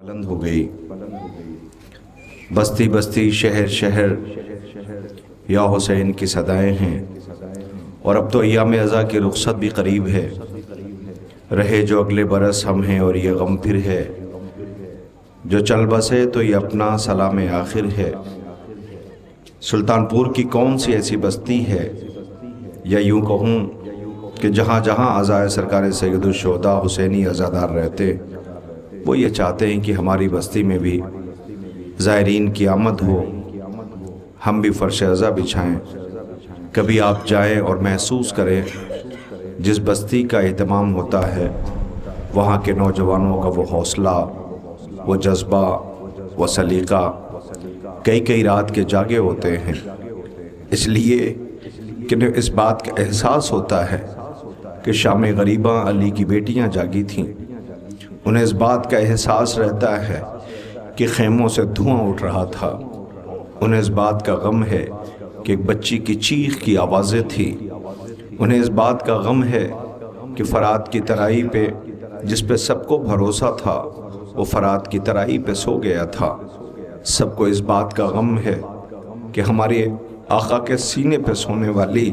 بلند ہو گئی، بستی بستی شہر شہر یا حسین کی صدائیں ہیں، اور اب تو ایام ازا کی رخصت بھی قریب ہے۔ رہے جو اگلے برس ہم ہیں اور یہ غم پھر ہے، جو چل بسے تو یہ اپنا سلام آخر ہے۔ سلطان پور کی کون سی ایسی بستی ہے، یا یوں کہوں کہ جہاں جہاں عزائے سرکار سید الشہداء حسینی عزادار رہتے، وہ یہ چاہتے ہیں کہ ہماری بستی میں بھی زائرین کی آمد ہو، ہم بھی فرش عزا بچھائیں، کبھی آپ جائیں اور محسوس کریں جس بستی کا اہتمام ہوتا ہے، وہاں کے نوجوانوں کا وہ حوصلہ، وہ جذبہ، وہ سلیقہ کئی کئی رات کے جاگے ہوتے ہیں، اس لیے کہ اس بات کا احساس ہوتا ہے کہ شام غریباں علی کی بیٹیاں جاگی تھیں۔ انہیں اس بات کا احساس رہتا ہے کہ خیموں سے دھواں اٹھ رہا تھا، انہیں اس بات کا غم ہے کہ ایک بچی کی چیخ کی آوازیں تھی، انہیں اس بات کا غم ہے کہ فرات کی ترائی پہ جس پہ سب کو بھروسہ تھا وہ فرات کی ترائی پہ سو گیا تھا۔ سب کو اس بات کا غم ہے کہ ہمارے آقا کے سینے پہ سونے والی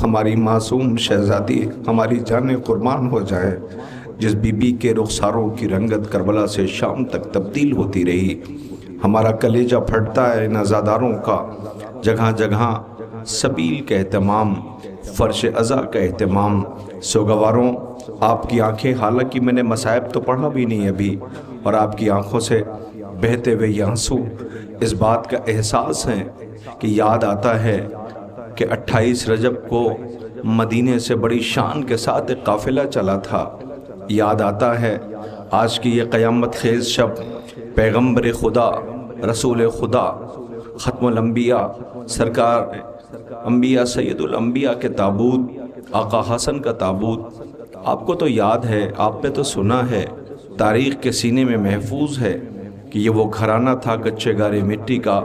ہماری معصوم شہزادی ہماری جانیں قربان ہو جائے، جس بی بی کے رخساروں کی رنگت کربلا سے شام تک تبدیل ہوتی رہی۔ ہمارا کلیجہ پھٹتا ہے ان عزاداروں کا، جگہ جگہ سبیل کا اہتمام، فرش عزا کا اہتمام۔ سوگواروں، آپ کی آنکھیں، حالانکہ میں نے مصائب تو پڑھا بھی نہیں ابھی، اور آپ کی آنکھوں سے بہتے ہوئے یہ آنسو اس بات کا احساس ہے کہ یاد آتا ہے کہ 28 رجب کو مدینے سے بڑی شان کے ساتھ ایک قافلہ چلا تھا۔ یاد آتا ہے آج کی یہ قیامت خیز شب پیغمبر خدا، رسول خدا، ختم الانبیاء، سرکار انبیاء، سید الانبیاء کے تابوت، آقا حسن کا تابوت، آپ کو تو یاد ہے، آپ نے تو سنا ہے، تاریخ کے سینے میں محفوظ ہے کہ یہ وہ گھرانہ تھا کچے گارے مٹی کا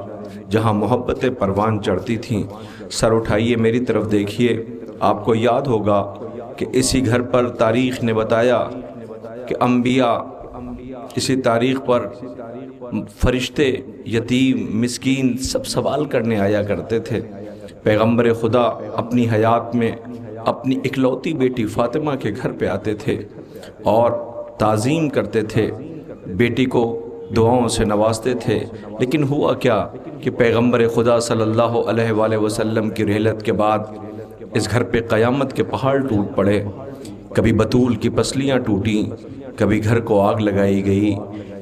جہاں محبتیں پروان چڑھتی تھیں۔ سر اٹھائیے میری طرف دیکھیے، آپ کو یاد ہوگا کہ اسی گھر پر تاریخ نے بتایا کہ انبیاء، اسی تاریخ پر فرشتے، یتیم، مسکین سب سوال کرنے آیا کرتے تھے۔ پیغمبر خدا اپنی حیات میں اپنی اکلوتی بیٹی فاطمہ کے گھر پہ آتے تھے اور تعظیم کرتے تھے، بیٹی کو دعاؤں سے نوازتے تھے۔ لیکن ہوا کیا کہ پیغمبر خدا صلی اللہ علیہ وآلہ وسلم کی رحلت کے بعد اس گھر پہ قیامت کے پہاڑ ٹوٹ پڑے۔ کبھی بطول کی پسلیاں ٹوٹیں، کبھی گھر کو آگ لگائی گئی،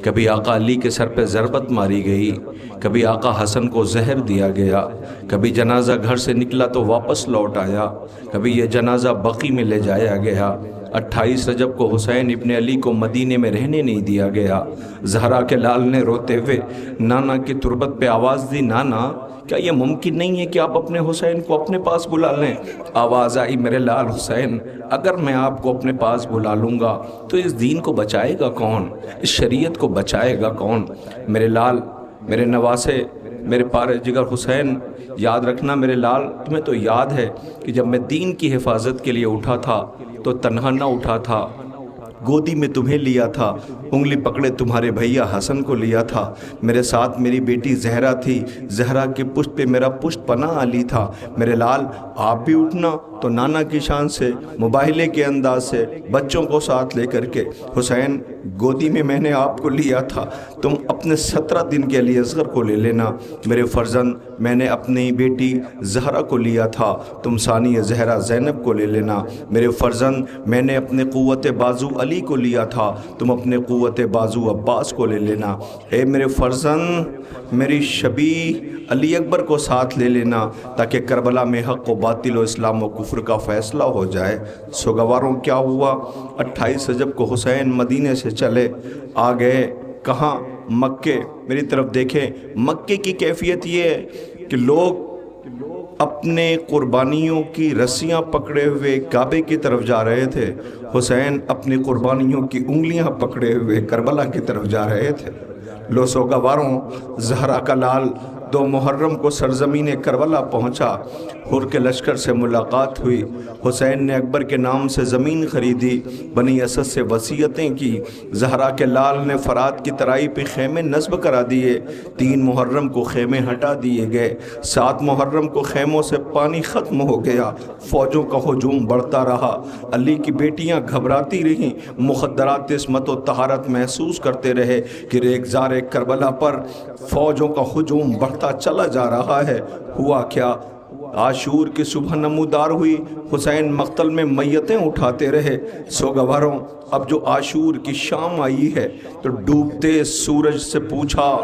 کبھی آقا علی کے سر پہ ضربت ماری گئی، کبھی آقا حسن کو زہر دیا گیا، کبھی جنازہ گھر سے نکلا تو واپس لوٹ آیا، کبھی یہ جنازہ بقی میں لے جایا گیا۔ 28 رجب کو حسین ابن علی کو مدینے میں رہنے نہیں دیا گیا۔ زہرا کے لال نے روتے ہوئے نانا کی تربت پہ آواز دی، نانا کیا یہ ممکن نہیں ہے کہ آپ اپنے حسین کو اپنے پاس بلا لیں؟ آواز آئی، میرے لال حسین، اگر میں آپ کو اپنے پاس بلا لوں گا تو اس دین کو بچائے گا کون؟ اس شریعت کو بچائے گا کون؟ میرے لال، میرے نواسے، میرے پارے جگر حسین، یاد رکھنا میرے لال، تمہیں تو یاد ہے کہ جب میں دین کی حفاظت کے لیے اٹھا تھا تو تنہا نہ اٹھا تھا، گودی میں تمہیں لیا تھا، انگلی پکڑے تمہارے بھیا حسن کو لیا تھا، میرے ساتھ میری بیٹی زہرا تھی، زہرا کی پشت پہ میرا پشت پناہ علی تھا۔ میرے لال، آپ بھی اٹھنا تو نانا کی شان سے، مباہلے کے انداز سے، بچوں کو ساتھ لے کر کے، حسین گودی میں میں نے آپ کو لیا تھا، تم اپنے 17 دن کے علی اصغر کو لے لینا۔ میرے فرزند، میں نے اپنی بیٹی زہرا کو لیا تھا، تم ثانی زہرا زینب کو لے لینا۔ میرے فرزند، میں نے اپنے قوت بازو علی کو لیا تھا، تم اپنے قوت بازو عباس کو لے لینا۔ اے میرے فرزند، میری شبیہ علی اکبر کو ساتھ لے لینا تاکہ کربلا میں حق و باطل و اسلام و کفر کا فیصلہ ہو جائے۔ سوگواروں، کیا ہوا؟ 28 رجب کو حسین مدینے سے چلے، آ گئے کہاں؟ مکے۔ میری طرف دیکھیں، مکے کی کیفیت یہ ہے کہ لوگ اپنے قربانیوں کی رسیاں پکڑے ہوئے کعبے کی طرف جا رہے تھے، حسین اپنی قربانیوں کی انگلیاں پکڑے ہوئے کربلا کی طرف جا رہے تھے۔ لو سوگواروں، زہرا کا لال 2 محرم کو سرزمین کربلا پہنچا، حر کے لشکر سے ملاقات ہوئی، حسین نے اکبر کے نام سے زمین خریدی، بنی اسد سے وصیتیں کی، زہرا کے لال نے فرات کی ترائی پہ خیمے نصب کرا دیے، 3 محرم کو خیمے ہٹا دیے گئے، 7 محرم کو خیموں سے پانی ختم ہو گیا، فوجوں کا ہجوم بڑھتا رہا، علی کی بیٹیاں گھبراتی رہیں، مخدرات عصمت و طہارت محسوس کرتے رہے کہ ریگزار کربلا پر فوجوں کا ہجوم بڑھتا چلا جا رہا ہے۔ ہوا کیا؟ عاشور کی صبح نمودار ہوئی، حسین مقتل میں میتیں اٹھاتے رہے۔ سوگواروں، اب جو عاشور کی شام آئی ہے تو ڈوبتے سورج سے پوچھا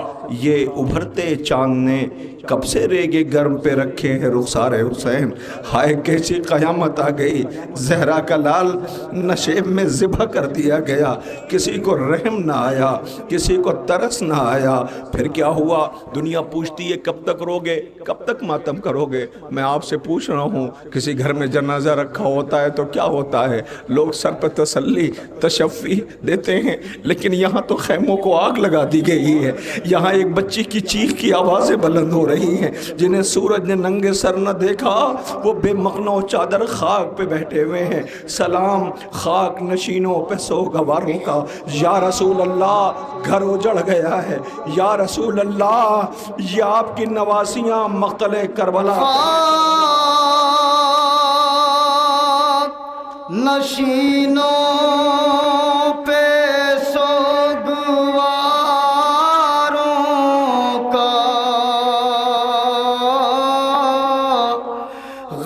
یہ ابھرتے چاند نے کب سے ریگے گرم پہ رکھے ہیں رخسار حسین۔ ہائے کیسی قیامت آ گئی، زہرا کا لال نشیب میں ذبح کر دیا گیا، کسی کو رحم نہ آیا، کسی کو ترس نہ آیا۔ پھر کیا ہوا؟ دنیا پوچھتی ہے کب تک روگے، کب تک ماتم کرو گے؟ میں آپ سے پوچھ رہا ہوں، کسی گھر میں جنازہ رکھا ہوتا ہے تو کیا ہوتا ہے؟ لوگ سر پہ تسلی تشفی دیتے ہیں، لیکن یہاں تو خیموں کو آگ لگا دی گئی ہے۔ یہاں ایک بچی کی چیخ کی آوازیں بلند ہو رہی ہیں، جنہیں سورج نے ننگے سر نہ دیکھا وہ بے مغنو چادر خاک پہ بیٹھے ہوئے ہیں۔ سلام خاک نشینوں پہ سوگواروں کا، یا رسول اللہ گھر اجڑ گیا ہے، یا رسول اللہ یہ آپ کی نواسیاں مقتل کربلا نشینوں پہ سوگواروں کا،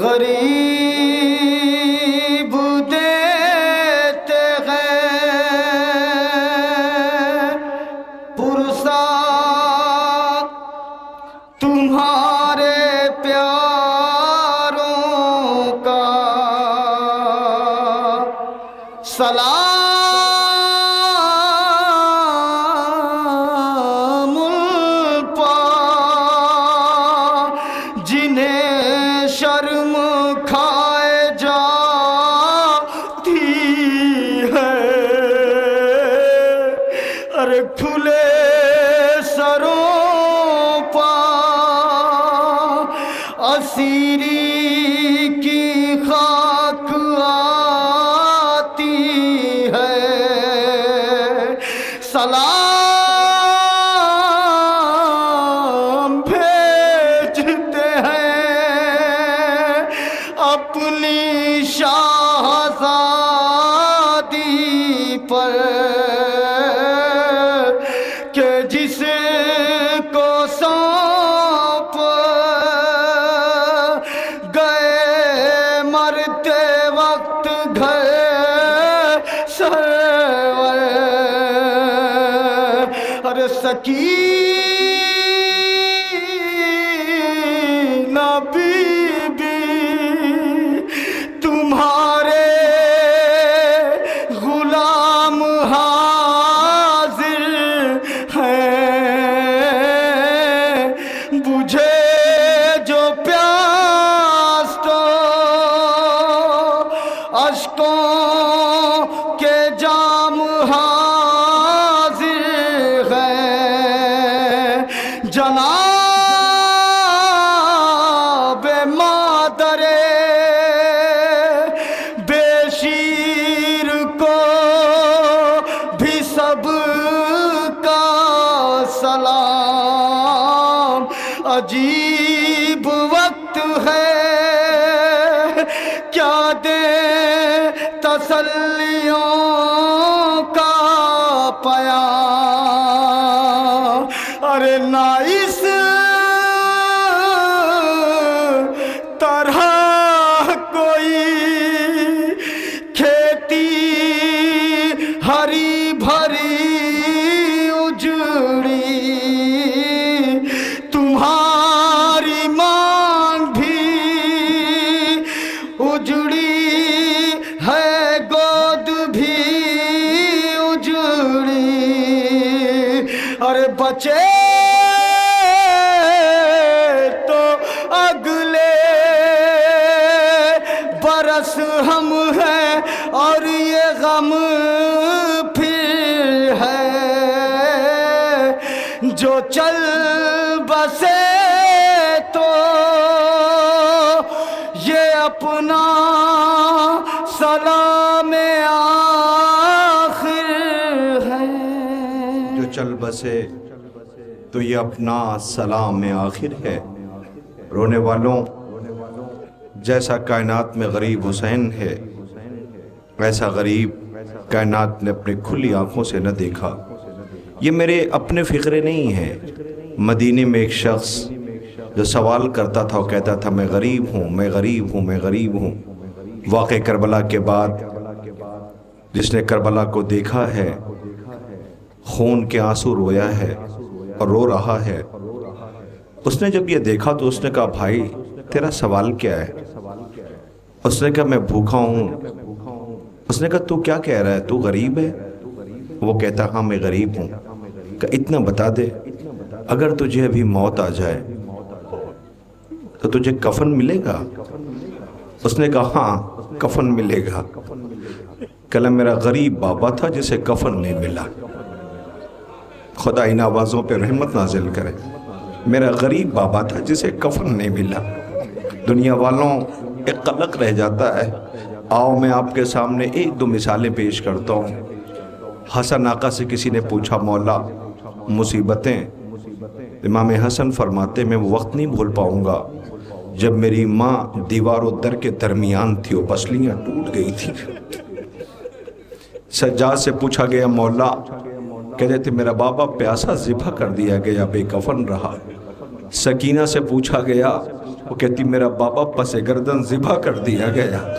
غریب دیتے ہیں پرسا تمہارے پیاروں کا، سلام پا جنہیں شرم کھائے جاتی ہے، ارے کھلے سروں پا اسیری کی خاک آتی ہے، سلام بھیجتے ہیں اپنی شہزادی پر کہ جس کو سونپ گئے مرتے وقت گھر سرور، ارے سکینہ بی بی تمہارے غلام حاضر ہیں، بجھے جو پیاس تو اشکوں کے جام حاضر ہیں، جناب مادر بے شیر کو بھی سب کا سلام، عجیب وقت ہے کیا دیں تسلیوں کا پیام، ارے نہ اس طرح کوئی کھیتی ہری بھری اجڑی، تمہاری مانگ بھی اجڑی ہے، گود بھی اجڑی، ارے بچے تو اگلے برس ہم ہیں اور یہ غم پھر ہے، جو چل بسے تو یہ اپنا سلام آخر ہے، جو چل بسے تو یہ اپنا سلام آخر ہے۔ رونے والوں، جیسا کائنات میں غریب حسین ہے، ایسا غریب کائنات نے اپنی کھلی آنکھوں سے نہ دیکھا۔ یہ میرے اپنے فقرے نہیں ہیں۔ مدینے میں ایک شخص جو سوال کرتا تھا، وہ کہتا تھا میں غریب ہوں، میں غریب ہوں، میں غریب ہوں۔ واقع کربلا کے بعد جس نے کربلا کو دیکھا ہے، خون کے آنسو رویا ہے اور رو رہا ہے، اس نے جب یہ دیکھا تو اس نے کہا بھائی تیرا سوال کیا ہے؟ اس نے کہا میں بھوکا ہوں۔ اس نے کہا تو کیا کہہ رہا ہے، تو غریب ہے؟ وہ کہتا ہاں میں غریب ہوں۔ کہ اتنا بتا دے، اگر تجھے ابھی موت آ جائے تو تجھے کفن ملے گا؟ اس نے کہا ہاں کفن ملے گا۔ کہا میرا غریب بابا تھا جسے کفن نہیں ملا۔ خدا ان آوازوں پہ رحمت نازل کرے۔ میرا غریب بابا تھا جسے کفن نہیں ملا۔ دنیا والوں، ایک قلق رہ جاتا ہے۔ آؤ میں آپ کے سامنے ایک دو مثالیں پیش کرتا ہوں۔ حسن آقا سے کسی نے پوچھا مولا مصیبتیں؟ امام حسن فرماتے میں وہ وقت نہیں بھول پاؤں گا جب میری ماں دیوار و در کے درمیان تھی، وہ پسلیاں ٹوٹ گئی تھی۔ سجاد سے پوچھا گیا مولا، کہتے تھے میرا بابا پیاسا ذبح کر دیا گیا، بے کفن رہا۔ سکینہ سے پوچھا گیا، وہ کہتی میرا بابا پس گردن ذبح کر دیا گیا۔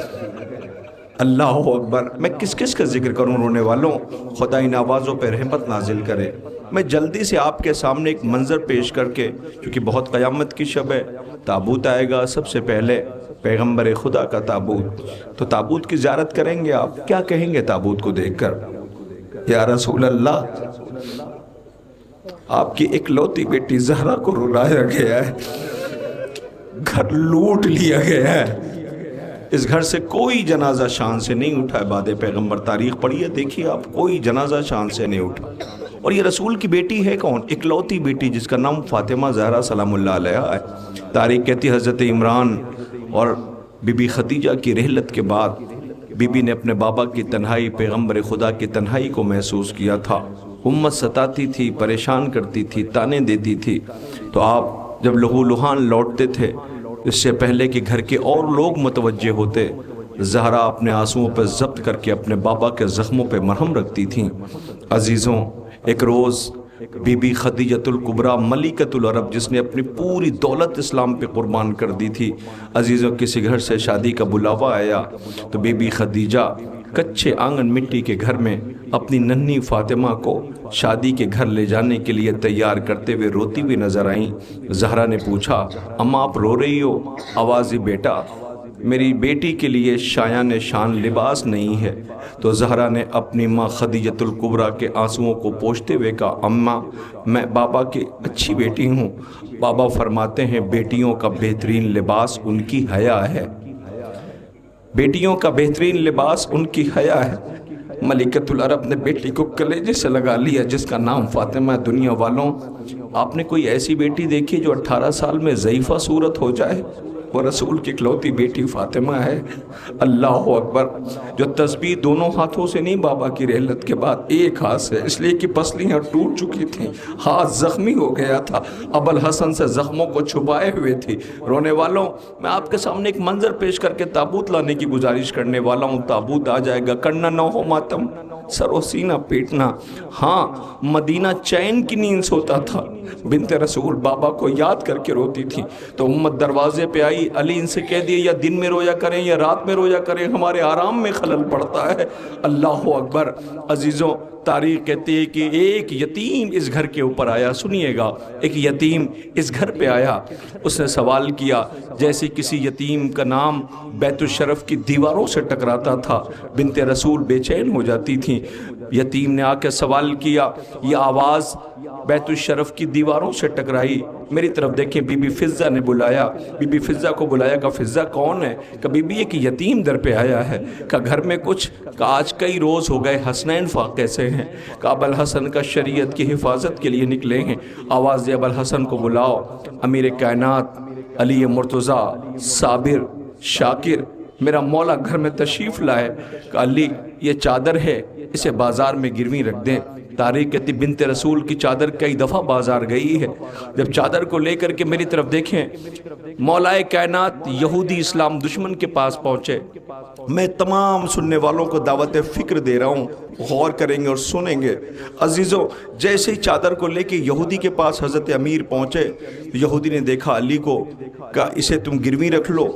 اللہ اکبر، میں کس کس کا ذکر کروں رونے والوں؟ خدا ان آوازوں پہ رحمت نازل کرے۔ میں جلدی سے آپ کے سامنے ایک منظر پیش کر کے، کیونکہ بہت قیامت کی شب ہے، تابوت آئے گا سب سے پہلے، پیغمبر خدا کا تابوت، تو تابوت کی زیارت کریں گے آپ، کیا کہیں گے تابوت کو دیکھ کر؟ یا رسول اللہ، آپ کی اکلوتی بیٹی زہرا کو رلایا گیا ہے، گھر لوٹ لیا گیا ہے، اس گھر سے کوئی جنازہ شان سے نہیں اٹھا ہے۔ بعد پیغمبر تاریخ پڑھیے دیکھیے آپ، کوئی جنازہ شان سے نہیں اٹھا۔ اور یہ رسول کی بیٹی ہے کون؟ اکلوتی بیٹی جس کا نام فاطمہ زہرا سلام اللہ علیہا ہے۔ تاریخ کہتی حضرت عمران اور بی بی خدیجہ کی رحلت کے بعد بی بی نے اپنے بابا کی تنہائی، پیغمبر خدا کی تنہائی کو محسوس کیا تھا۔ امت ستاتی تھی، پریشان کرتی تھی، تانے دیتی تھی، تو آپ جب لہو لہان لوٹتے تھے، اس سے پہلے کہ گھر کے اور لوگ متوجہ ہوتے، زہرا اپنے آنسوؤں پہ ضبط کر کے اپنے بابا کے زخموں پہ مرہم رکھتی تھیں۔ عزیزوں، ایک روز بی بی خدیجۃ الکبریٰ ملکۃ العرب، جس نے اپنی پوری دولت اسلام پہ قربان کر دی تھی، عزیزوں کسی گھر سے شادی کا بلاوا آیا تو بی بی خدیجہ کچے آنگن مٹی کے گھر میں اپنی ننھی فاطمہ کو شادی کے گھر لے جانے کے لیے تیار کرتے ہوئے روتی ہوئی نظر آئیں۔ زہرا نے پوچھا اماں آپ رو رہی ہو؟ آوازی بیٹا میری بیٹی کے لیے شایان شان لباس نہیں ہے۔ تو زہرا نے اپنی ماں خدیجۃ الکبریٰ کے آنسوؤں کو پوچھتے ہوئے کہا اماں میں بابا کی اچھی بیٹی ہوں۔ بابا فرماتے ہیں بیٹیوں کا بہترین لباس ان کی حیا ہے، بیٹیوں کا بہترین لباس ان کی حیا ہے۔ ملکۃ العرب نے بیٹی کو کلیجے سے لگا لیا جس کا نام فاطمہ ہے۔ دنیا والوں، آپ نے کوئی ایسی بیٹی دیکھی جو 18 سال میں ضعیفہ صورت ہو جائے؟ وہ رسول کی اکلوتی بیٹی فاطمہ ہے۔ اللہ اکبر، جو تسبیح دونوں ہاتھوں سے نہیں، بابا کی رحلت کے بعد ایک ہاتھ سے، اس لیے کہ پسلیاں ٹوٹ چکی تھیں، ہاتھ زخمی ہو گیا تھا، ابوالحسن سے زخموں کو چھپائے ہوئے تھی۔ رونے والوں، میں آپ کے سامنے ایک منظر پیش کر کے تابوت لانے کی گزارش کرنے والا ہوں۔ تابوت آ جائے گا، کرنا نہ ہو ماتم، سر و سینہ پیٹنا۔ ہاں، مدینہ چین کی نیند سوتا تھا، بنت رسول بابا کو یاد کر کے روتی تھی، تو امت دروازے پہ آئی، علی ان سے کہہ دیے یا دن میں رویا کریں یا رات میں رویا کریں، ہمارے آرام میں خلل پڑتا ہے۔ اللہ اکبر، عزیزوں، تاریخ کہتی ہے کہ ایک یتیم اس گھر کے اوپر آیا۔ سنیے گا، ایک یتیم اس گھر پہ آیا، اس نے سوال کیا، جیسے کسی یتیم کا نام بیت الشرف کی دیواروں سے ٹکراتا تھا، بنت رسول بے چین ہو جاتی تھیں۔ یتیم نے آ کے سوال کیا، یہ آواز بیت الشرف کی دیواروں سے ٹکرائی، میری طرف دیکھیں۔ بی بی فضہ نے بلایا، بی بی فضہ کو بلایا، کہا فضہ کون ہے؟ کہ بی بی ایک یتیم در پہ آیا ہے۔ کہ گھر میں کچھ؟ کہ آج کئی روز ہو گئے، حسنین فاقے سے ہیں۔ کہ ابوالحسن کا شریعت کی حفاظت کے لیے نکلے ہیں، آواز دے ابوالحسن کو بلاؤ۔ امیر کائنات علی مرتضیٰ صابر شاکر میرا مولا گھر میں تشریف لائے کہ علی یہ چادر ہے اسے بازار میں گروی رکھ دیں۔ تاریخ کہتی بنت رسول کی چادر کئی دفعہ بازار گئی ہے۔ جب چادر کو لے کر کے میری طرف دیکھیں، مولا کائنات یہودی اسلام دشمن کے پاس پہنچے۔ میں تمام سننے والوں کو دعوت فکر دے رہا ہوں، غور کریں گے اور سنیں گے۔ عزیزوں، جیسے ہی چادر کو لے کے یہودی کے پاس حضرت امیر پہنچے، یہودی نے دیکھا علی کو، کہا اسے تم گروی رکھ لو،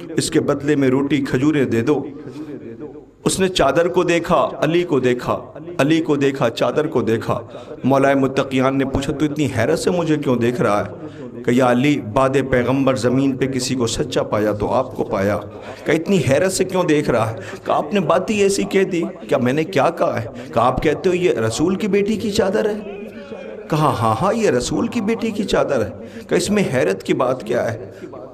اس کے بدلے میں روٹی کھجوریں دے دو۔ اس نے چادر کو دیکھا، علی کو دیکھا، علی کو دیکھا، چادر کو دیکھا۔ مولا متقیان نے پوچھا تو اتنی حیرت سے مجھے کیوں دیکھ رہا ہے؟ کہ یا علی بعد پیغمبر زمین پہ کسی کو سچا پایا تو آپ کو پایا۔ کہ اتنی حیرت سے کیوں دیکھ رہا ہے؟ کہ آپ نے بات ہی ایسی کہہ دی۔ کیا میں نے کیا کہا ہے؟ کہ آپ کہتے ہو یہ رسول کی بیٹی کی چادر ہے؟ کہا ہاں یہ رسول کی بیٹی کی چادر ہے۔ کہ اس میں حیرت کی بات کیا ہے؟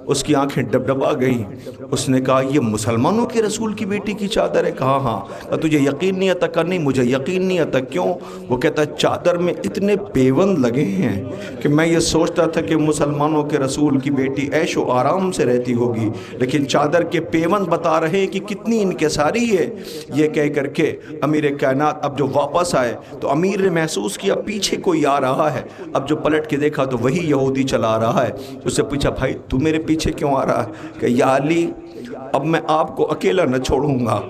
اس کی آنکھیں ڈبڈبا گئیں۔ اس نے کہا یہ مسلمانوں کے رسول کی بیٹی کی چادر ہے؟ کہا ہاں۔ کہا تجھے یقین نہیں آتا؟ کہا نہیں مجھے یقین نہیں آتا۔ کیوں؟ وہ کہتا چادر میں اتنے پیوند لگے ہیں کہ میں یہ سوچتا تھا کہ مسلمانوں کے رسول کی بیٹی عیش و آرام سے رہتی ہوگی، لیکن چادر کے پیوند بتا رہے ہیں کہ کتنی انکساری ہے۔ یہ کہہ کر کے امیر کائنات اب جو واپس آئے تو امیر نے محسوس کیا پیچھے کوئی آ رہا ہے۔ اب جو پلٹ کے دیکھا تو وہی یہودی چلا آ رہا ہے۔ اس سے پوچھا بھائی تو میرے پیچھے کیوں آ رہا ہے؟ کہ یا علی اب میں آپ کو اکیلا نہ چھوڑوں گا،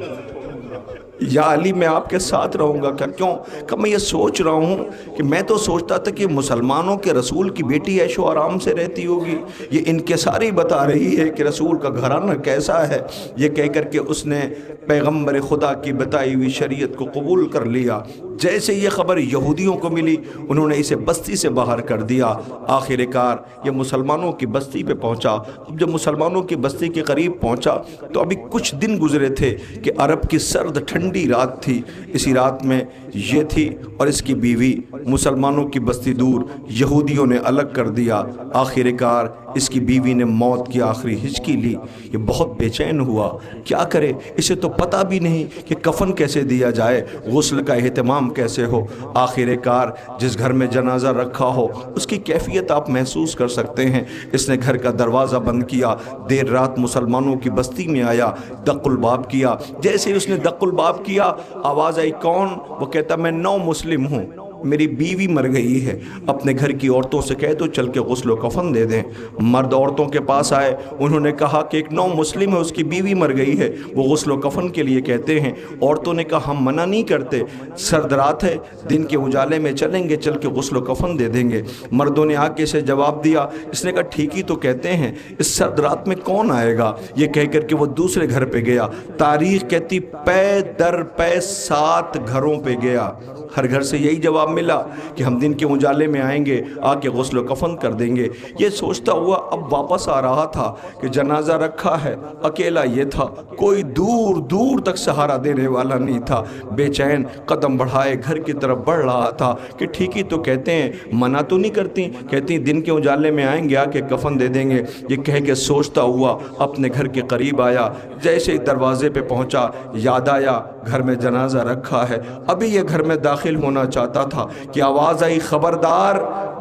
یا علی میں آپ کے ساتھ رہوں گا۔ کیوں؟ کہ میں یہ سوچ رہا ہوں کہ میں تو سوچتا تھا کہ مسلمانوں کے رسول کی بیٹی عیش و آرام سے رہتی ہوگی، یہ انکساری بتا رہی ہے کہ رسول کا گھرانہ کیسا ہے۔ یہ کہہ کر کے اس نے پیغمبر خدا کی بتائی ہوئی شریعت کو قبول کر لیا۔ جیسے یہ خبر یہودیوں کو ملی انہوں نے اسے بستی سے باہر کر دیا۔ آخر کار یہ مسلمانوں کی بستی پہ پہنچا۔ اب جب مسلمانوں کی بستی کے قریب پہنچا تو ابھی کچھ دن گزرے تھے کہ عرب کی سرد ٹھنڈی رات تھی۔ اسی رات میں یہ تھی اور اس کی بیوی، مسلمانوں کی بستی دور، یہودیوں نے الگ کر دیا۔ آخر کار اس کی بیوی نے موت کی آخری ہچکی لی۔ یہ بہت بے چین ہوا، کیا کرے؟ اسے تو پتہ بھی نہیں کہ کفن کیسے دیا جائے، غسل کا اہتمام کیسے ہو۔ آخر کار جس گھر میں جنازہ رکھا ہو اس کی کیفیت آپ محسوس کر سکتے ہیں۔ اس نے گھر کا دروازہ بند کیا، دیر رات مسلمانوں کی بستی میں آیا، دق الباب کیا۔ جیسے ہی اس نے دق الباب کیا آواز آئی کون؟ وہ کہتا میں نو مسلم ہوں، میری بیوی مر گئی ہے، اپنے گھر کی عورتوں سے کہہ دو چل کے غسل و کفن دے دیں۔ مرد عورتوں کے پاس آئے، انہوں نے کہا کہ ایک نو مسلم ہے اس کی بیوی مر گئی ہے، وہ غسل و کفن کے لیے کہتے ہیں۔ عورتوں نے کہا ہم منع نہیں کرتے، سرد رات ہے، دن کے اجالے میں چلیں گے، چل کے غسل و کفن دے دیں گے۔ مردوں نے آ کے اسے جواب دیا، اس نے کہا ٹھیک ہی تو کہتے ہیں، اس سرد رات میں کون آئے گا؟ یہ کہہ کر کے وہ دوسرے گھر پہ گیا۔ تاریخ کہتی پے در پے 7 گھروں پہ گیا، ہر گھر سے یہی جواب ملا کہ ہم دن کے اجالے میں آئیں گے، آ کے غسل و کفن کر دیں گے۔ یہ سوچتا ہوا اب واپس آ رہا تھا کہ جنازہ رکھا ہے، اکیلا یہ تھا، کوئی دور دور تک سہارا دینے والا نہیں تھا۔ بے چین قدم بڑھائے گھر کی طرف بڑھ رہا تھا کہ ٹھیک ہی تو کہتے ہیں، منع تو نہیں کرتی، کہتی دن کے اجالے میں آئیں گے، آ کے کفن دے دیں گے۔ یہ کہہ کے سوچتا ہوا اپنے گھر کے قریب آیا، جیسے ہی دروازے پہ پہنچا یاد آیا گھر میں جنازہ رکھا ہے۔ ابھی یہ گھر میں داخل ہونا چاہتا تھا کہ آواز آئی خبردار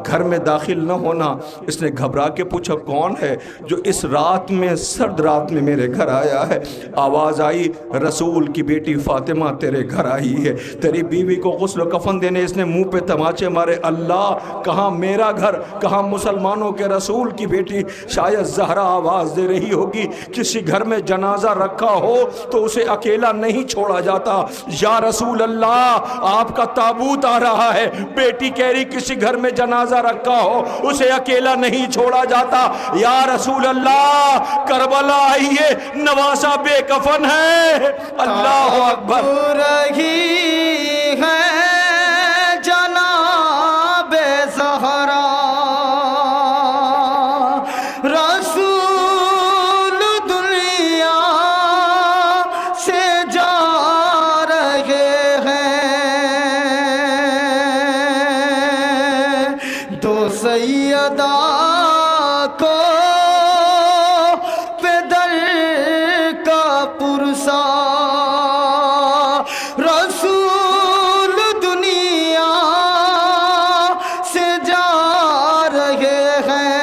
گھر میں داخل نہ ہونا۔ اس نے گھبرا کے پوچھا کون ہے جو اس رات میں، سرد رات میں میرے گھر آیا ہے؟ آواز آئی رسول کی بیٹی فاطمہ تیرے گھر آئی ہے، تیری بیوی کو غسل و کفن دینے۔ اس نے منہ پہ تماچے مارے، اللہ کہاں میرا گھر، کہاں مسلمانوں کے رسول کی بیٹی؟ شاید زہرا آواز دے رہی ہوگی کسی گھر میں جنازہ رکھا ہو تو اسے اکیلا نہیں چھوڑا جاتا۔ یا رسول اللہ آپ کا تابوت آ رہا ہے، بیٹی کہہ رہی کسی گھر میں جنازہ رکھا ہو اسے اکیلا نہیں چھوڑا جاتا۔ یا رسول اللہ کربلا آئیے، نواسا بے کفن ہے۔ اللہ اکبر۔ رہی ہے جناب زہرا، رسول دنیا سے جا رہے ہیں، دو سیدہ کو پیدر کا پرسا، رسول دنیا سے جا رہے ہیں،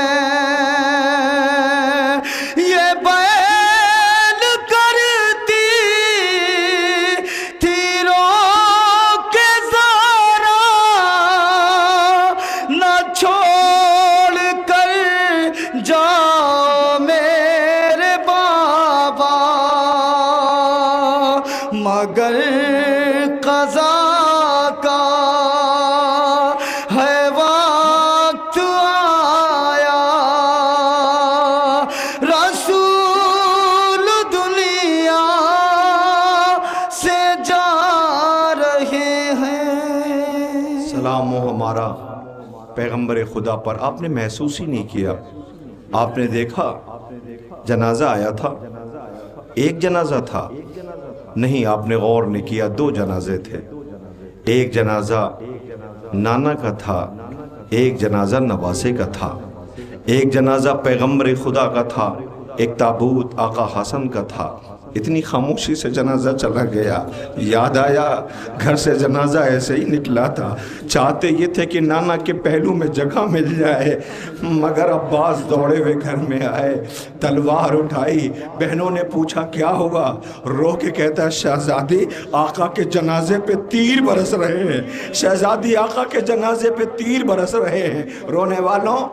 پیغمبر خدا پر آپ نے محسوس ہی نہیں کیا؟ آپ نے دیکھا جنازہ آیا تھا، ایک جنازہ تھا؟ نہیں، آپ نے غور نہیں کیا، 2 جنازے تھے۔ ایک جنازہ نانا کا تھا، ایک جنازہ نواسے کا تھا۔ ایک جنازہ پیغمبر خدا کا تھا، ایک تابوت آقا حسن کا تھا۔ اتنی خاموشی سے جنازہ چلا گیا، یاد آیا گھر سے جنازہ ایسے ہی نکلا تھا، چاہتے یہ تھے کہ نانا کے پہلو میں جگہ مل جائے، مگر عباس دوڑے ہوئے گھر میں آئے، تلوار اٹھائی۔ بہنوں نے پوچھا کیا ہوگا؟ رو کے کہتا ہے شہزادی آقا کے جنازے پہ تیر برس رہے ہیں، شہزادی آقا کے جنازے پہ تیر برس رہے ہیں۔ رونے والوں،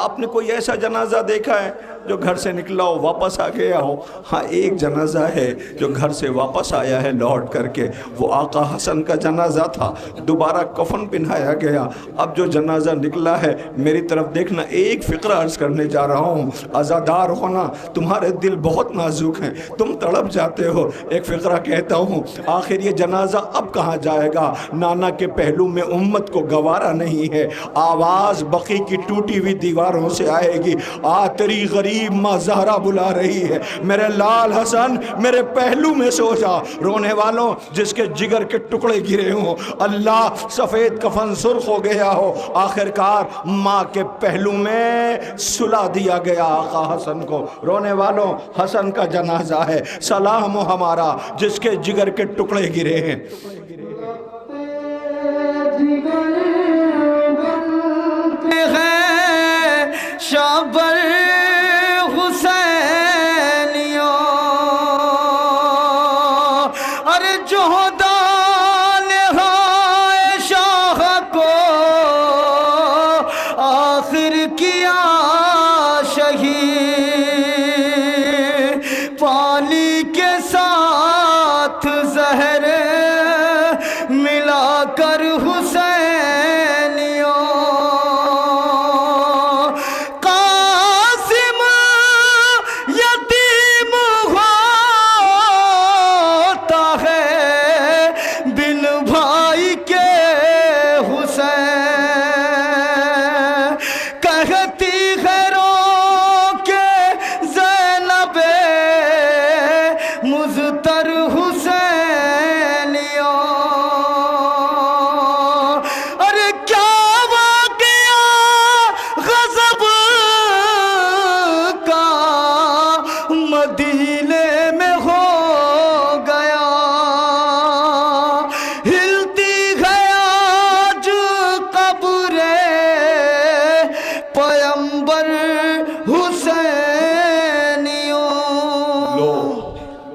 آپ نے کوئی ایسا جنازہ دیکھا ہے جو گھر سے نکلا ہو واپس آ گیا ہو؟ ہاں، ایک جنازہ ہے جو گھر سے واپس آیا ہے لوٹ کر کے، وہ آقا حسن کا جنازہ تھا، دوبارہ کفن پہنایا گیا۔ اب جو جنازہ نکلا ہے، میری طرف دیکھنا، ایک فقرہ عرض کرنے جا رہا ہوں، عزادار ہونا، تمہارے دل بہت نازک ہیں، تم تڑپ جاتے ہو۔ ایک فقرہ کہتا ہوں، آخر یہ جنازہ اب کہاں جائے گا؟ نانا کے پہلو میں امت کو گوارا نہیں ہے، آواز بقی کی ٹوٹی ہوئی دیواروں سے آئے گی، آ تیری غریب ماں زہرا بلا رہی ہے، میرے لال حسن میرے پہلو میں سو جا۔ رونے والوں، جس کے جگر کے ٹکڑے گرے ہوں، اللہ سفید کفن سرخ ہو گیا ہو، آخرکار ماں کے پہلو میں سلا دیا گیا آقا حسن کو۔ رونے والوں، حسن کا جنازہ ہے، سلام ہو ہمارا جس کے جگر کے ٹکڑے گرے ہیں۔ شابر حسینیوں ارے جہدان ہائے شاہ کو آخر کیا شہید، پانی کے ساتھ زہر ملا کر حسینیوں،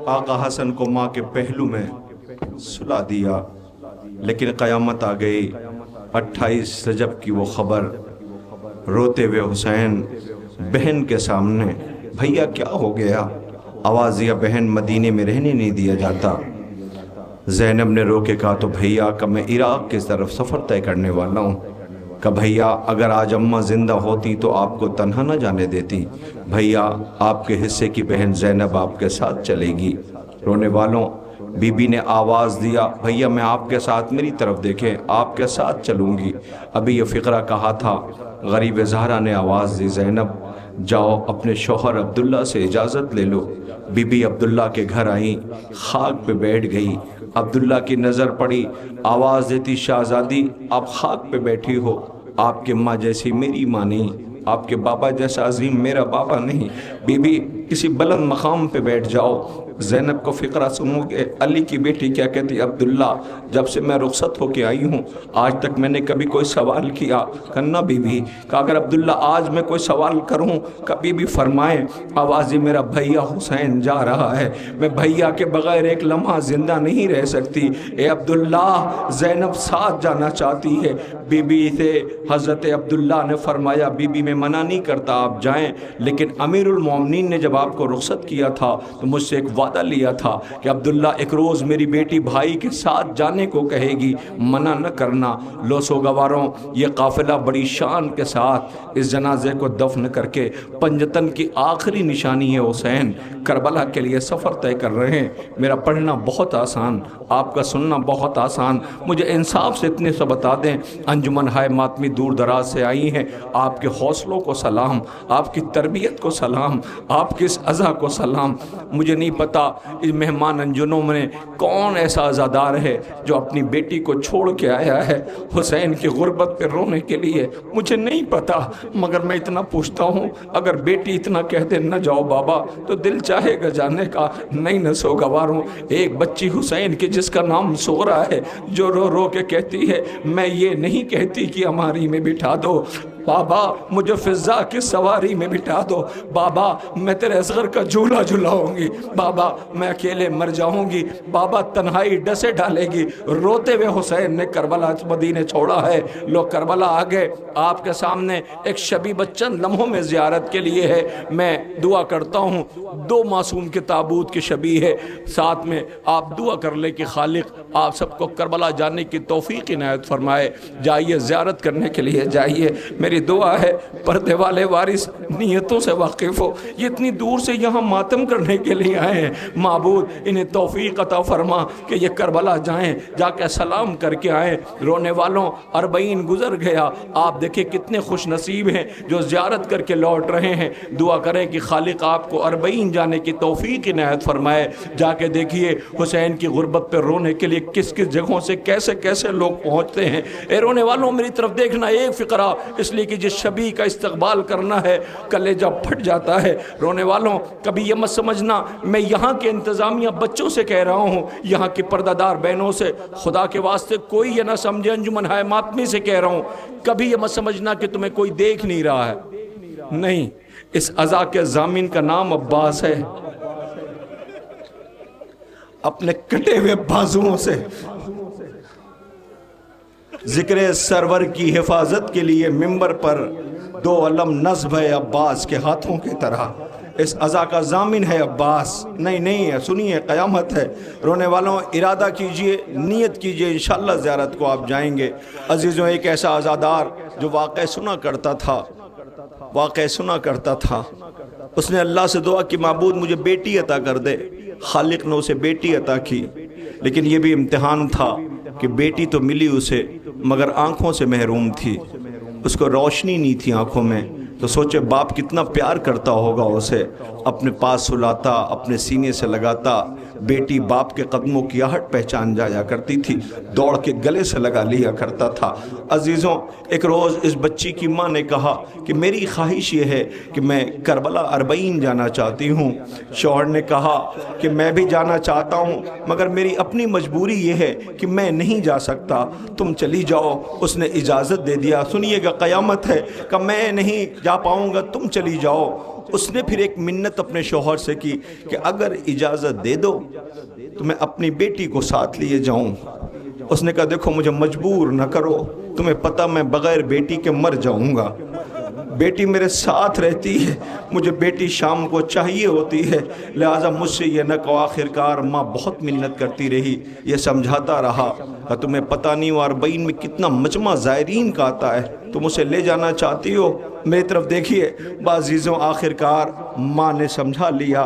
آقا حسن کو ماں کے پہلو میں سلا دیا، لیکن قیامت آ گئی۔ 28 رجب کی وہ خبر، روتے ہوئے حسین بہن کے سامنے، بھیا کیا ہو گیا؟ آواز دیا، بہن مدینے میں رہنے نہیں دیا جاتا۔ زینب نے رو کے کہا تو بھیا کہ میں عراق کی طرف سفر طے کرنے والا ہوں۔ کہ بھیا اگر آج اماں زندہ ہوتی تو آپ کو تنہا نہ جانے دیتی، بھیا آپ کے حصے کی بہن زینب آپ کے ساتھ چلے گی۔ رونے والوں، بی بی نے آواز دیا، بھیا میں آپ کے ساتھ، میری طرف دیکھیں، آپ کے ساتھ چلوں گی۔ ابھی یہ فقرہ کہا تھا، غریب زہرا نے آواز دی، زینب جاؤ اپنے شوہر عبداللہ سے اجازت لے لو۔ بی بی عبداللہ کے گھر آئیں، خاک پہ بیٹھ گئی۔ عبداللہ کی نظر پڑی، آواز دیتی، شہزادی آپ خاک پہ بیٹھی ہو، آپ کے ماں جیسی میری ماں نہیں، آپ کے بابا جیسا عظیم میرا بابا نہیں، بی بی کسی بلند مقام پہ بیٹھ جاؤ۔ زینب کو فقرہ سنو گے، علی کی بیٹی کیا کہتی، عبداللہ جب سے میں رخصت ہو کے آئی ہوں آج تک میں نے کبھی کوئی سوال کیا؟ کہنا بی بی کہ اگر عبداللہ آج میں کوئی سوال کروں کبھی بھی فرمائے، آوازی میرا بھیا حسین جا رہا ہے، میں بھیا کے بغیر ایک لمحہ زندہ نہیں رہ سکتی، اے عبداللہ زینب ساتھ جانا چاہتی ہے۔ بی بی سے حضرت عبداللہ نے فرمایا، بی بی میں منع نہیں کرتا آپ جائیں، لیکن امیر المومنین نے جب آپ کو رخصت کیا تھا تو مجھ سے ایک وعدہ لیا تھا کہ عبداللہ ایک روز میری بیٹی بھائی کے ساتھ جانے کو کہے گی، منع نہ کرنا۔ لو سوگواروں، یہ قافلہ بڑی شان کے ساتھ اس جنازے کو دفن کر کے پنجتن کی آخری نشانی ہے حسین، کربلا کے لیے سفر طے کر رہے ہیں۔ میرا پڑھنا بہت آسان، آپ کا سننا بہت آسان، مجھے انصاف سے اتنے سے بتا دیں، انجمن ہائے ماتمی دور دراز سے آئی ہیں، آپ کے حوصلوں کو سلام، آپ کی تربیت کو سلام، آپ کی اس عزا کو سلام۔ مجھے نہیں پتا اس مہمان انجنوں میں کون ایسا عزادار ہے جو اپنی بیٹی کو چھوڑ کے آیا ہے حسین کی غربت پہ رونے کے لیے، مجھے نہیں پتا، مگر میں اتنا پوچھتا ہوں، اگر بیٹی اتنا کہہ دے نہ جاؤ بابا تو دل چاہے گا جانے کا، نہیں نہ سوگوار ہوں۔ ایک بچی حسین کی جس کا نام سغرا ہے، جو رو رو کے کہتی ہے میں یہ نہیں کہتی کہ ہماری میں بٹھا دو، بابا مجھے فضا کی سواری میں بٹھا دو، بابا میں تیرے اصغر کا جھولا جھلاؤں گی، بابا میں اکیلے مر جاؤں گی، بابا تنہائی ڈسے ڈالے گی۔ روتے ہوئے حسین نے کربلا مدینے چھوڑا ہے، لوگ کربلا آگئے، آپ کے سامنے ایک شبی بچن لمحوں میں زیارت کے لیے ہے۔ میں دعا کرتا ہوں، دو معصوم کے تابوت کی شبی ہے، ساتھ میں آپ دعا کر لے کہ خالق آپ سب کو کربلا جانے کی توفیق عنایت فرمائے۔ جائیے زیارت کرنے کے لیے جائیے، میری دعا ہے پردے والے وارث نیتوں سے واقف ہو، یہ اتنی دور سے یہاں ماتم کرنے کے لیے آئے ہیں، معبود انہیں توفیق عطا فرما کہ یہ کربلا جائیں، جا کے سلام کر کے آئیں۔ رونے والوں 40 گزر گیا، آپ دیکھیں کتنے خوش نصیب ہیں جو زیارت کر کے لوٹ رہے ہیں۔ دعا کریں کہ خالق آپ کو 40 جانے کی توفیق عنایت فرمائے۔ جا کے دیکھیے حسین کی غربت پہ رونے کے لیے کس کس جگہوں سے کیسے کیسے لوگ پہنچتے ہیں۔ اے رونے والوں میری طرف دیکھنا، ایک فقرہ اس لیے کہ جس شبی کا استقبال کرنا ہے کلیجہ پھٹ جاتا ہے۔ رونے والوں کبھی یہ مت سمجھنا میں یہاں کے انتظامیہ بچوں سے کہہ رہا ہوں، یہاں کی پردہ دار بہنوں سے، خدا کے واسطے کوئی یہ نہ سمجھے انجمن ہائے ماتمی سے کہہ رہا ہوں، کبھی یہ مت سمجھنا کہ تمہیں کوئی دیکھ نہیں رہا ہے، نہیں، اس عزا کے ضامن کا نام عباس ہے۔ اپنے کٹے ہوئے بازوؤں سے ذکر سرور کی حفاظت کے لیے ممبر پر 2 علم نصب ہے عباس کے ہاتھوں کی طرح، اس عزا کا ضامن ہے عباس۔ نہیں ہے، سنیے قیامت ہے۔ رونے والوں ارادہ کیجئے، نیت کیجئے، انشاءاللہ زیارت کو آپ جائیں گے۔ عزیزوں ایک ایسا عزادار جو واقع سنا کرتا تھا، اس نے اللہ سے دعا کہ معبود مجھے بیٹی عطا کر دے، خالق نے اسے بیٹی عطا کی، لیکن یہ بھی امتحان تھا کہ بیٹی تو ملی اسے مگر آنکھوں سے محروم تھی، اس کو روشنی نہیں تھی آنکھوں میں۔ تو سوچے باپ کتنا پیار کرتا ہوگا اسے، اپنے پاس سلاتا، اپنے سینے سے لگاتا۔ بیٹی باپ کے قدموں کی آہٹ پہچان جایا کرتی تھی، دوڑ کے گلے سے لگا لیا کرتا تھا۔ عزیزوں ایک روز اس بچی کی ماں نے کہا کہ میری خواہش یہ ہے کہ میں کربلا 40 جانا چاہتی ہوں۔ شوہر نے کہا کہ میں بھی جانا چاہتا ہوں مگر میری اپنی مجبوری یہ ہے کہ میں نہیں جا سکتا، تم چلی جاؤ۔ اس نے اجازت دے دیا۔ سنیے گا قیامت ہے کہ میں نہیں جا پاؤں گا، تم چلی جاؤ۔ اس نے پھر ایک منت اپنے شوہر سے کی کہ اگر اجازت دے دو تو میں اپنی بیٹی کو ساتھ لیے جاؤں۔ اس نے کہا دیکھو مجھے مجبور نہ کرو، تمہیں پتہ میں بغیر بیٹی کے مر جاؤں گا، بیٹی میرے ساتھ رہتی ہے، مجھے بیٹی شام کو چاہیے ہوتی ہے، لہٰذا مجھ سے یہ نہ کہو۔ آخرکار ماں بہت منت کرتی رہی، یہ سمجھاتا رہا کہ تمہیں پتہ نہیں 40 میں کتنا مجمع زائرین کا آتا ہے، تم اسے لے جانا چاہتی ہو؟ میری طرف دیکھیے عزیزوں، آخرکار ماں نے سمجھا لیا،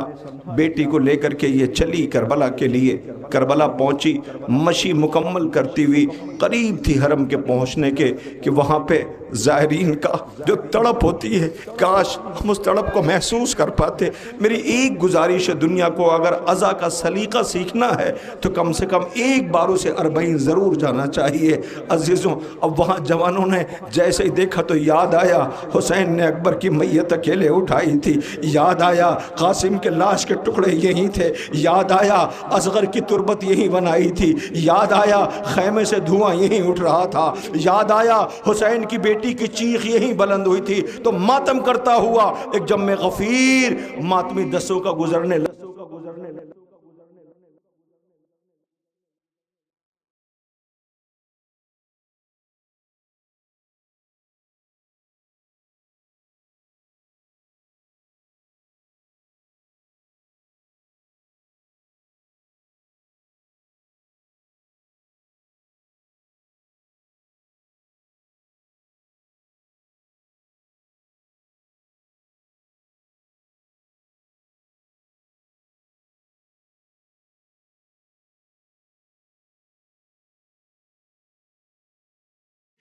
بیٹی کو لے کر کے یہ چلی کربلا کے لیے۔ کربلا پہنچی، مشی مکمل کرتی ہوئی قریب تھی حرم کے پہنچنے کے کہ وہاں پہ زائرین کا جو تڑپ ہوتی ہے، کاش ہم اس تڑپ کو محسوس کر پاتے۔ میری ایک گزارش ہے دنیا کو، اگر عزا کا سلیقہ سیکھنا ہے تو کم سے کم ایک بار اسے 40 ضرور جانا چاہیے۔ عزیزوں اب وہاں جوانوں نے جیسے ہی دیکھا تو یاد آیا حسین نے اکبر کی میت اکیلے اٹھائی تھی، یاد آیا قاسم کے لاش کے ٹکڑے یہی تھے، یاد آیا اصغر کی تربت یہی بنائی تھی، یاد آیا خیمے سے دھواں یہی اٹھ رہا تھا، یاد آیا حسین کی بیٹی کی چیخ یہی بلند ہوئی تھی۔ تو ماتم کرتا ہوا ایک جم غفیر ماتمی دستوں کا گزرنے لگا۔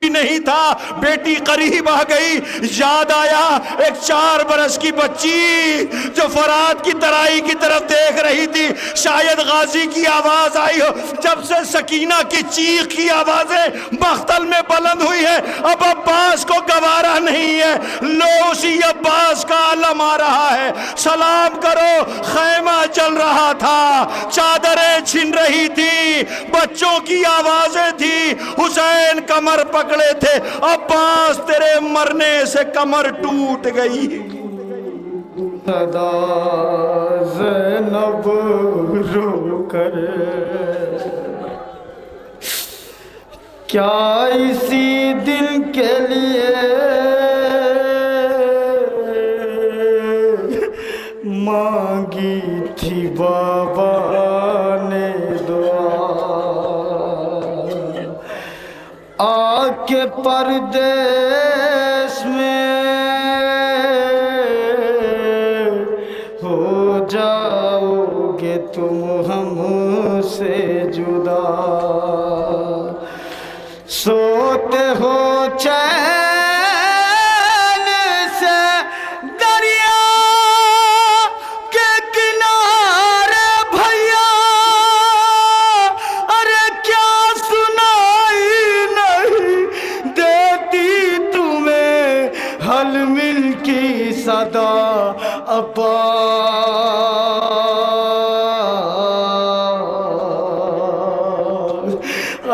نہیں تھا، بیٹی قریب آ گئی، یاد آیا ایک 4 برس کی بچی جو فرات کی ترائی کی طرف دیکھ رہی تھی، شاید غازی کی آواز آئی ہو۔ جب سے سکینہ کی چیخ کی آوازیں مختل میں بلند ہوئی ہے، اب عباس کو گوارا نہیں ہے، لو اسی عباس کا علم آ رہا ہے، سلام کرو، خیمہ چل رہا تھا، چادریں چھن رہی تھی، بچوں کی آوازیں تھی، حسین کمر پکڑے تھے، عباس تیرے مرنے سے کمر ٹوٹ گئی۔ صدا زینب رو کر کیا اسی دن کے لیے مانگی تھی بابا نے دعا، آ کے پردیس میں ہو جاؤ گے تم ہم سے جدا، سوتے ہو چین سے دریا کے کنارے بھیا، ارے کیا سنائی نہیں دیتی تمہیں حل مل کی صدا، عباس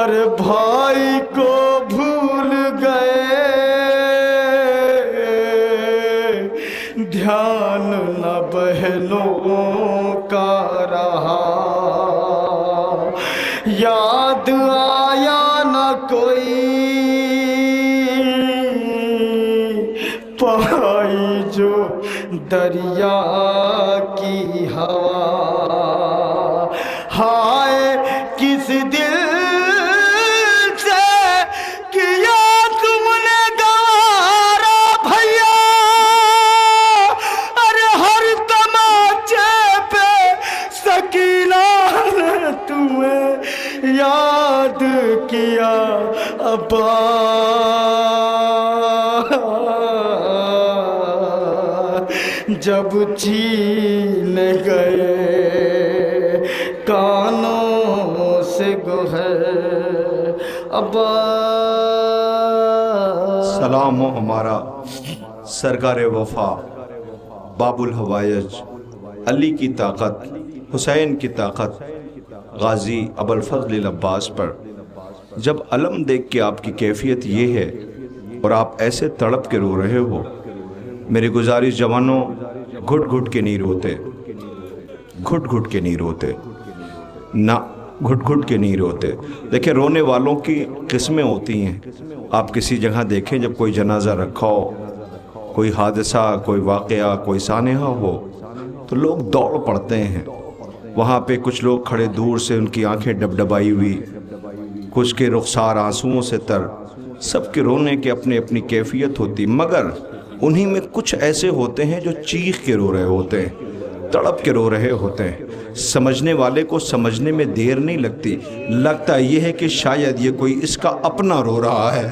ارے بھائی کو بھول گئے، دھیان نہ بہنوں کا رہا، یاد آیا نہ کوئی پائی جو دریا کی ہوا، ہائے کس دل سے کیا تم نے گوارا بھیا، ارے ہر تماچے پہ سکینہ نے تمہیں یاد کیا، عباس جب چھین گئے کانوں سے گوہر، عباس سلام ہو ہمارا سرکار وفا، باب الحوائج، علی کی طاقت، حسین کی طاقت، غازی ابوالفضل العباس پر۔ جب علم دیکھ کے آپ کی کیفیت یہ ہے اور آپ ایسے تڑپ کے رو رہے ہو، میری گزارش جوانوں، گھٹ گھٹ کے نہیں روتے، گھٹ گھٹ کے نہیں روتے، نہ گھٹ گھٹ کے نہیں روتے۔ دیکھیں رونے والوں کی قسمیں ہوتی ہیں۔ آپ کسی جگہ دیکھیں جب کوئی جنازہ رکھا ہو، کوئی حادثہ، کوئی واقعہ، کوئی سانحہ ہو، تو لوگ دوڑ پڑتے ہیں وہاں پہ۔ کچھ لوگ کھڑے دور سے، ان کی آنکھیں ڈبڈبائی ہوئی، کچھ کے رخسار آنسوؤں سے تر، سب کے رونے کی اپنی اپنی کیفیت ہوتی، مگر انہی میں کچھ ایسے ہوتے ہیں جو چیخ کے رو رہے ہوتے ہیں، تڑپ کے رو رہے ہوتے ہیں۔ سمجھنے والے کو سمجھنے میں دیر نہیں لگتی، لگتا یہ ہے کہ شاید یہ کوئی اس کا اپنا رو رہا ہے،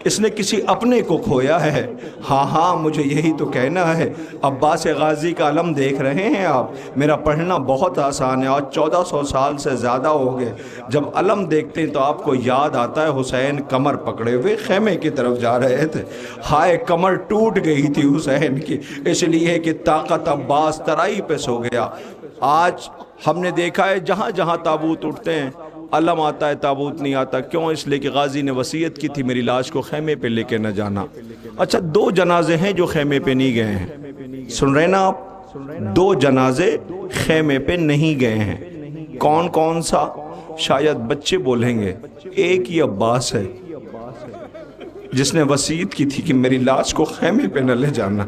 اس نے کسی اپنے کو کھویا ہے۔ ہاں ہاں مجھے یہی تو کہنا ہے۔ عباس غازی کا علم دیکھ رہے ہیں آپ، میرا پڑھنا بہت آسان ہے، آج 1400 سال سے زیادہ ہو گئے۔ جب علم دیکھتے ہیں تو آپ کو یاد آتا ہے حسین کمر پکڑے ہوئے خیمے کی طرف جا رہے تھے، ہائے کمر ٹوٹ گئی تھی حسین کی، اس لیے کہ طاقت عباس ترائی پہ سو گیا۔ آج ہم نے دیکھا ہے جہاں جہاں تابوت اٹھتے ہیں علم آتا ہے، تابوت نہیں آتا۔ کیوں؟ اس لیے کہ غازی نے وصیت کی تھی میری لاش کو خیمے پہ لے کے نہ جانا۔ اچھا 2 جنازے ہیں جو خیمے پہ نہیں گئے ہیں، سن رہے نا آپ؟ 2 جنازے خیمے پہ نہیں گئے ہیں۔ کون کون سا؟ شاید بچے بولیں گے، ایک ہی عباس ہے جس نے وصیت کی تھی کہ میری لاش کو خیمے پہ نہ لے جانا۔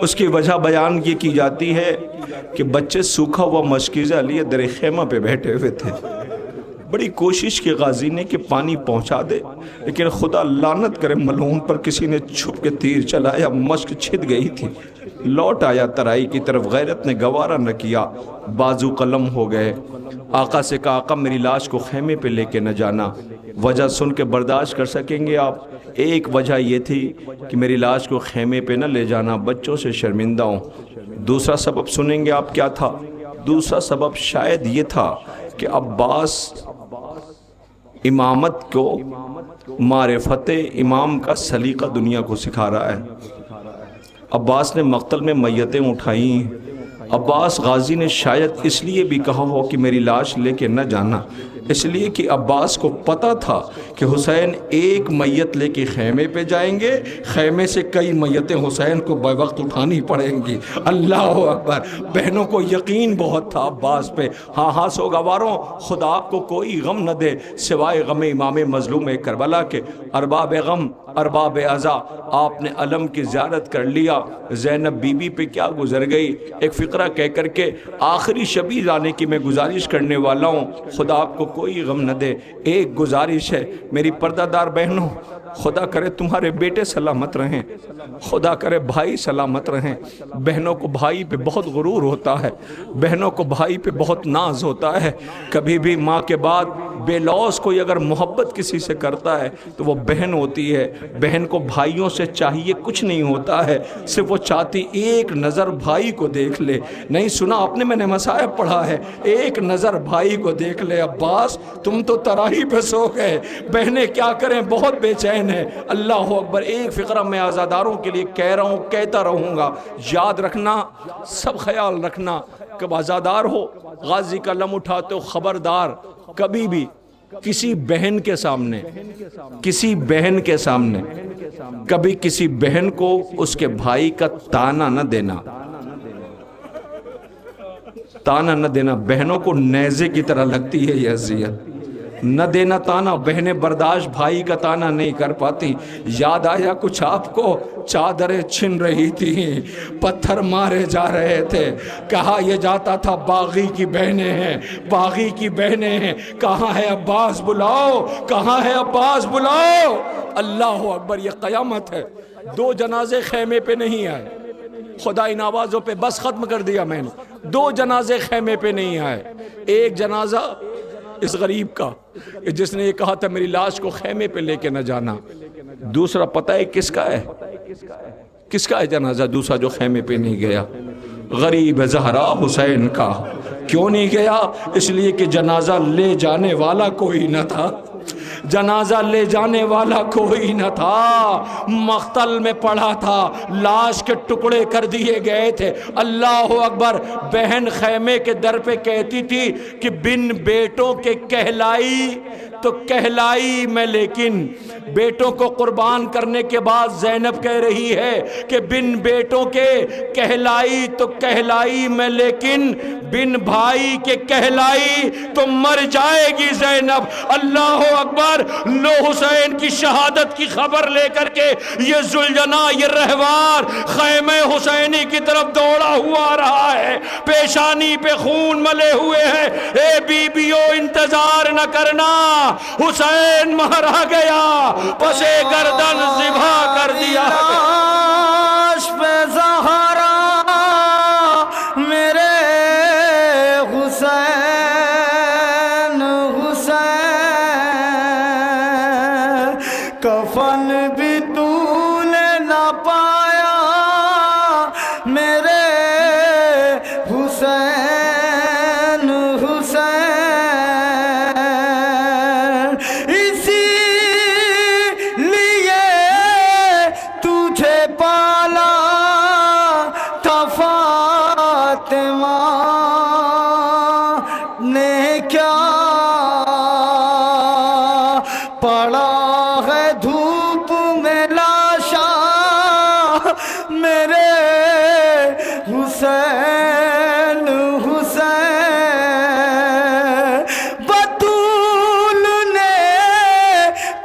اس کی وجہ بیان یہ کی جاتی ہے کہ بچے سوکھا ہوا مشکیزہ لیے در خیمہ پہ بیٹھے ہوئے تھے، بڑی کوشش کی غازی نے کہ پانی پہنچا دے، لیکن خدا لعنت کرے ملعون پر کسی نے چھپ کے تیر چلایا، مشک چھت گئی تھی، لوٹ آیا ترائی کی طرف، غیرت نے گوارا نہ کیا، بازو قلم ہو گئے۔ آقا سے کہا آقا میری لاش کو خیمے پہ لے کے نہ جانا، وجہ سن کے برداشت کر سکیں گے آپ؟ ایک وجہ یہ تھی کہ میری لاش کو خیمے پہ نہ لے جانا، بچوں سے شرمندہ ہوں۔ دوسرا سبب سنیں گے آپ کیا تھا؟ دوسرا سبب شاید یہ تھا کہ عباس امامت کو، معرفت امام کا سلیقہ دنیا کو سکھا رہا ہے۔ عباس نے مقتل میں میتیں اٹھائیں، عباس غازی نے شاید اس لیے بھی کہا ہو کہ میری لاش لے کے نہ جانا، اس لیے کہ عباس کو پتہ تھا کہ حسین ایک میت لے کے خیمے پہ جائیں گے، خیمے سے کئی میتیں حسین کو بے وقت اٹھانی پڑیں گی۔ اللہ اکبر! بہنوں کو یقین بہت تھا عباس پہ۔ ہاں ہاں سوگواروں، خدا آپ کو کوئی غم نہ دے سوائے غم امام مظلوم کربلا کے۔ ارباب غم، ارباب عزا، آپ نے علم کی زیارت کر لیا، زینب بی بی پہ کیا گزر گئی۔ ایک فقرہ کہہ کر کے آخری شبی لانے کی میں گزارش کرنے والا ہوں، خدا آپ کو کوئی غم نہ دے۔ ایک گزارش ہے میری پردہ دار بہنوں، خدا کرے تمہارے بیٹے سلامت رہیں، خدا کرے بھائی سلامت رہیں۔ بہنوں کو بھائی پہ بہت غرور ہوتا ہے، بہنوں کو بھائی پہ بہت ناز ہوتا ہے۔ کبھی بھی ماں کے بعد بے لوث کوئی اگر محبت کسی سے کرتا ہے تو وہ بہن ہوتی ہے۔ بہن کو بھائیوں سے چاہیے کچھ نہیں ہوتا ہے، صرف وہ چاہتی ایک نظر بھائی کو دیکھ لے۔ نہیں سنا آپ نے؟ میں نے مصائب پڑھا ہے، ایک نظر بھائی کو دیکھ لے۔ عباس تم تو ترائی پہ سو گئے، بہنیں کیا کریں، بہت بے چین ہے۔ اللہ اکبر! ایک فقرہ میں آزاداروں کے لیے کہہ رہا ہوں، کہتا رہوں گا، یاد رکھنا، سب خیال رکھنا، کب آزادار ہو غازی کا علم اٹھاتے ہو، خبردار کبھی بھی کسی بہن کے سامنے، کسی بہن کے سامنے کبھی کسی بہن کو اس کے بھائی کا تانا نہ دینا، تانا نہ دینا۔ بہنوں کو نیزے کی طرح لگتی ہے یہ اذیت، نہ دینا تانا۔ بہنیں برداشت بھائی کا تانا نہیں کر پاتی۔ یاد آیا کچھ آپ کو؟ چادریں چھن رہی تھی، پتھر مارے جا رہے تھے، کہا یہ جاتا تھا باغی کی بہنیں ہیں، باغی کی بہنیں ہیں، کہاں ہے عباس بلاؤ، کہاں ہے عباس بلاؤ۔ اللہ اکبر! یہ قیامت ہے۔ دو جنازے خیمے پہ نہیں آئے، خدا ان آوازوں پہ بس ختم کر دیا میں نے۔ دو جنازے خیمے پہ نہیں آئے، ایک جنازہ اس غریب کا جس نے یہ کہا تھا میری لاش کو خیمے پہ لے کے نہ جانا، دوسرا پتہ ہے کس کا ہے؟ کس کا ہے جنازہ دوسرا جو خیمے پہ نہیں گیا؟ غریب زہرا حسین کا۔ کیوں نہیں گیا؟ اس لیے کہ جنازہ لے جانے والا کوئی نہ تھا، جنازہ لے جانے والا کوئی نہ تھا، مقتل میں پڑا تھا، لاش کے ٹکڑے کر دیے گئے تھے۔ اللہ اکبر! بہن خیمے کے در پہ کہتی تھی کہ بن بیٹوں کے کہلائی تو کہلائی میں، لیکن بیٹوں کو قربان کرنے کے بعد زینب کہہ رہی ہے کہ بن بیٹوں کے کہلائی تو کہلائی میں، لیکن بن بھائی کے کہلائی تو مر جائے گی زینب۔ اللہ اکبر! لو حسین کی شہادت کی خبر لے کر کے یہ ذوالجنا، یہ رہوار خیمہ حسینی کی طرف دوڑا ہوا رہا ہے، پیشانی پہ خون ملے ہوئے ہیں۔ اے بیبیو انتظار نہ کرنا، حسین مارا گیا، پسے گردن ذبح کر دیا لاش پہ زہرا میرے حسین، حسین کفن بھی تو نے نہ پایا میرے حسین، حسین اسی لیے تجھے پالا تھا فاطمہ نے، کیا پڑا ہے دھوپ میں لاشا میرے حسین، حسین بطول نے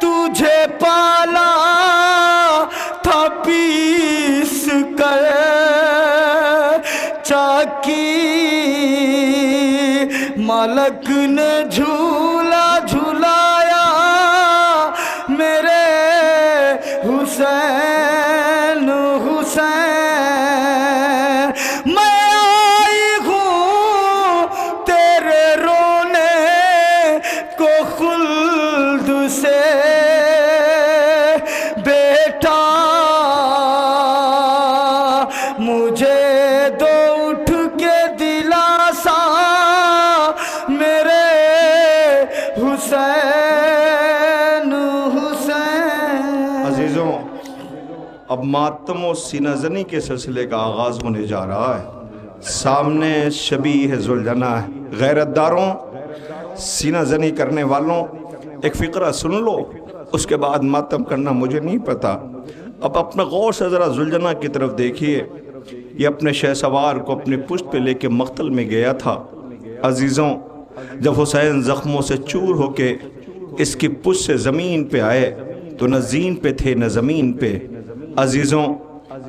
تجھے پالا تھا پیس کر چاکی، ملک نے جھولا حسین حسین میں آئی ہوں تیرے رونے کو خلد سے بیٹا مجھے دو اٹھ کے دلاسا میرے حسین حسین۔ عزیزوں، اب ماتم و سینہ زنی کے سلسلے کا آغاز ہونے جا رہا ہے۔ سامنے شبیہ ذوالجناح ہے۔ غیرت داروں، سینہ زنی کرنے والوں، ایک فقرہ سن لو، اس کے بعد ماتم کرنا مجھے نہیں پتا۔ اب اپنے غور سے ذرا ذوالجناح کی طرف دیکھیے۔ یہ اپنے شہ سوار کو اپنے پشت پہ لے کے مقتل میں گیا تھا۔ عزیزوں، جب حسین زخموں سے چور ہو کے اس کی پشت سے زمین پہ آئے تو نہ زین پہ تھے نہ زمین پہ۔ عزیزوں،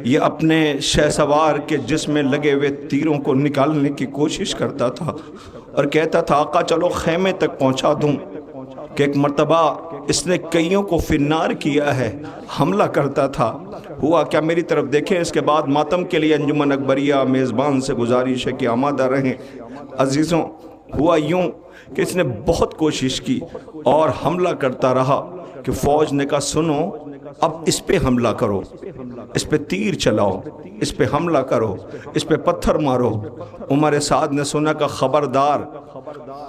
یہ اپنے شہ سوار کے جسم میں لگے ہوئے تیروں کو نکالنے کی کوشش کرتا تھا اور کہتا تھا آقا چلو خیمے تک پہنچا دوں، کہ ایک مرتبہ اس نے کئیوں کو فنار کیا ہے، حملہ کرتا تھا۔ ہوا کیا، میری طرف دیکھیں۔ اس کے بعد ماتم کے لیے انجمن اکبریہ میزبان سے گزارش ہے کہ آمادہ رہیں۔ عزیزوں، ہوا یوں کہ اس نے بہت کوشش کی اور حملہ کرتا رہا کہ فوج نے کہا سنو، اب اس پہ حملہ کرو، اس پہ تیر چلاؤ، اس پہ حملہ کرو، اس پہ پتھر مارو۔ عمر سعد نے سنا کہ خبردار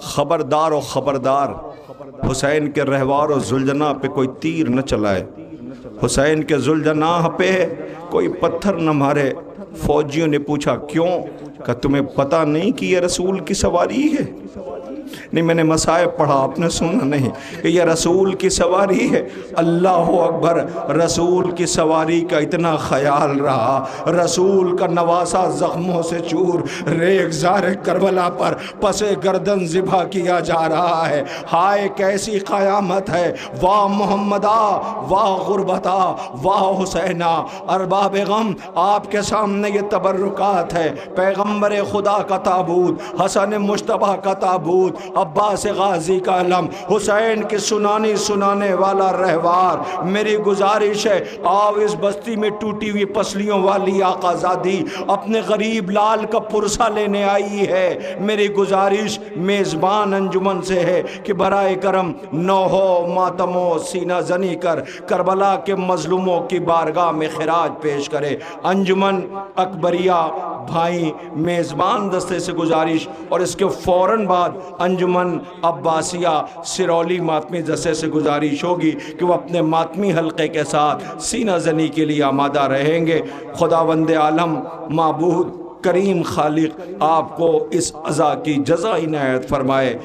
خبردار و خبردار، حسین کے رہوار و ذوالجناح پہ کوئی تیر نہ چلائے، حسین کے ذوالجناح پہ کوئی پتھر نہ مارے۔ فوجیوں نے پوچھا کیوں؟ کہ تمہیں پتہ نہیں کہ یہ رسول کی سواری ہے؟ نہیں، میں نے مصائب پڑھا، آپ نے سنا نہیں کہ یہ رسول کی سواری ہے۔ اللہ اکبر، رسول کی سواری کا اتنا خیال رہا، رسول کا نواسا زخموں سے چور، ریگزار کربلا پر پس گردن ذبح کیا جا رہا ہے۔ ہائے کیسی قیامت ہے، واہ محمدہ، واہ غربتہ، واہ حسینہ۔ ارباب غم، آپ کے سامنے یہ تبرکات ہے۔ پیغمبر خدا کا تابوت، حسن مجتبیٰ کا تابوت، عباس غازی کا علم، حسین کی سنانے والا رہوار۔ میری گزارش ہے آؤ اس بستی میں ٹوٹی ہوئی پسلیوں والی آقا زادی اپنے غریب لال کا پرسہ لینے آئی ہے۔ میری گزارش میزبان انجمن سے ہے کہ برائے کرم نوحہ ماتم و سینہ زنی کر کربلا کے مظلوموں کی بارگاہ میں خراج پیش کرے۔ انجمن اکبریہ بھائی میزبان دستے سے گزارش، اور اس کے فوراً بعد انجمن عباسیہ سرولی ماتمی دستے سے گزارش ہوگی کہ وہ اپنے ماتمی حلقے کے ساتھ سینہ زنی کے لیے آمادہ رہیں گے۔ خداوند عالم معبود کریم خالق آپ کو اس عزا کی جزا عنایت فرمائے۔